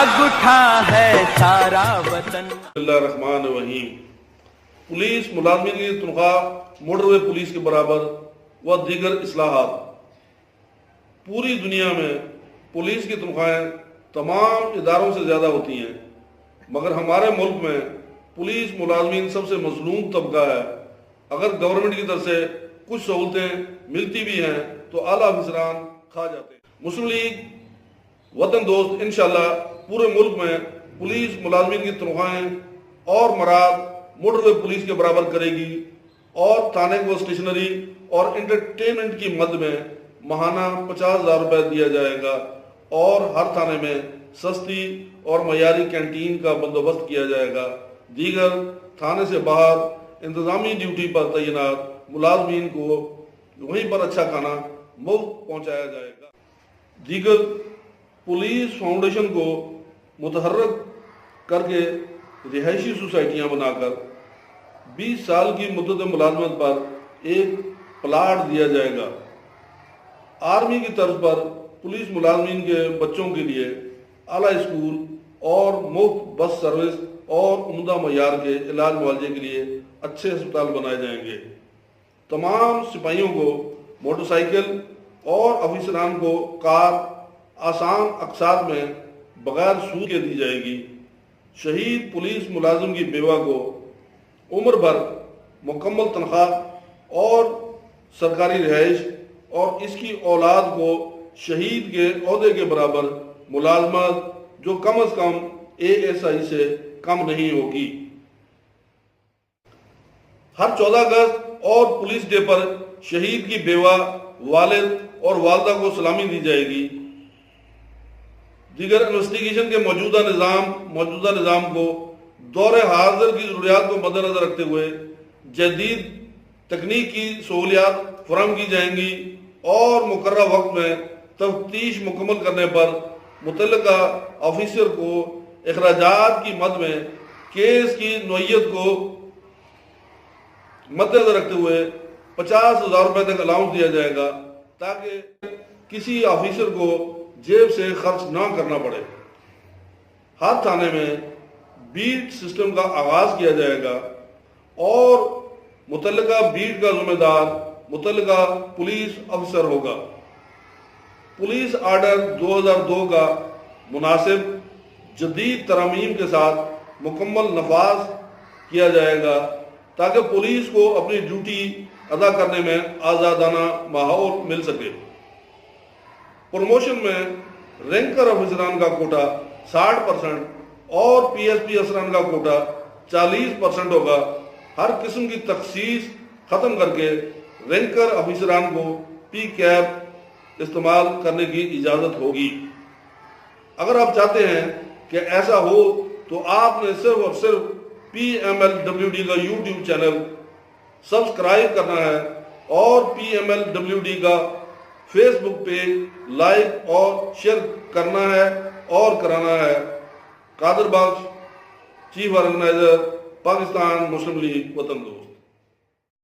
جاگ اٹھا ہے سارا وطن۔ بسم اللہ الرحمن الرحیم۔ پولیس ملازمین کی تنخواہ موٹر وے پولیس کے برابر و دیگر اصلاحات۔ پوری دنیا میں پولیس کی تنخواہیں تمام اداروں سے زیادہ ہوتی ہیں، مگر ہمارے ملک میں پولیس ملازمین سب سے مظلوم طبقہ ہے۔ اگر گورنمنٹ کی طرف سے کچھ سہولتیں ملتی بھی ہیں تو اعلیٰ افسران کھا جاتے ہیں۔ مسلم لیگ وطن دوست انشاءاللہ پورے ملک میں پولیس ملازمین کی تنخواہیں اور مراد موٹر وے پولیس کے برابر کرے گی، اور تھانے کو اسٹیشنری اور انٹرٹینمنٹ کی مد میں ماہانہ 50,000 روپے دیا جائے گا، اور ہر تھانے میں سستی اور معیاری کینٹین کا بندوبست کیا جائے گا۔ دیگر تھانے سے باہر انتظامی ڈیوٹی پر تعینات ملازمین کو وہیں پر اچھا کھانا مفت پہنچایا جائے گا۔ دیگر پولیس فاؤنڈیشن کو متحرک کر کے رہائشی سوسائٹیاں بنا کر 20 سال کی مدت ملازمت پر ایک پلاٹ دیا جائے گا۔ آرمی کی طرز پر پولیس ملازمین کے بچوں کے لیے اعلیٰ اسکول اور مفت بس سروس اور عمدہ معیار کے علاج معالجے کے لیے اچھے ہسپتال بنائے جائیں گے۔ تمام سپاہیوں کو موٹر سائیکل اور افسران کو کار آسان اقساط میں بغیر سود کے دی جائے گی۔ شہید پولیس ملازم کی بیوہ کو عمر بھر مکمل تنخواہ اور سرکاری رہائش، اور اس کی اولاد کو شہید کے عہدے کے برابر ملازمت جو کم از کم ASI سے کم نہیں ہوگی۔ ہر 14 اگست اور پولیس ڈے پر شہید کی بیوہ، والد اور والدہ کو سلامی دی جائے گی۔ دیگر انویسٹیگیشن کے موجودہ نظام کو دور حاضر کی ضروریات کو مد نظر رکھتے ہوئے جدید تکنیک کی سہولیات فراہم کی جائیں گی، اور مقررہ وقت میں تفتیش مکمل کرنے پر متعلقہ آفیسر کو اخراجات کی مد میں کیس کی نوعیت کو مد نظر رکھتے ہوئے 50,000 روپے تک الاؤنس دیا جائے گا، تاکہ کسی آفیسر کو جیب سے خرچ نہ کرنا پڑے۔ ہر تھانے میں بیٹ سسٹم کا آغاز کیا جائے گا، اور متعلقہ بیٹ کا ذمہ دار متعلقہ پولیس افسر ہوگا۔ پولیس آرڈر 2002 کا مناسب جدید ترامیم کے ساتھ مکمل نفاذ کیا جائے گا، تاکہ پولیس کو اپنی ڈیوٹی ادا کرنے میں آزادانہ ماحول مل سکے۔ پروموشن میں رینکر افسران کا کوٹا 60% اور PSP افسران کا کوٹا 40% ہوگا۔ ہر قسم کی تخصیص ختم کر کے رینکر افسران کو پی کیپ استعمال کرنے کی اجازت ہوگی۔ اگر آپ چاہتے ہیں کہ ایسا ہو تو آپ نے صرف اور صرف PMLWD کا YouTube چینل سبسکرائب کرنا ہے، اور PMLWD کا فیس بک پیج لائک اور شیئر کرنا ہے اور کرانا ہے۔ قادر بخش، چیف آرگنائزر، پاکستان مسلم لیگ وطن دوست۔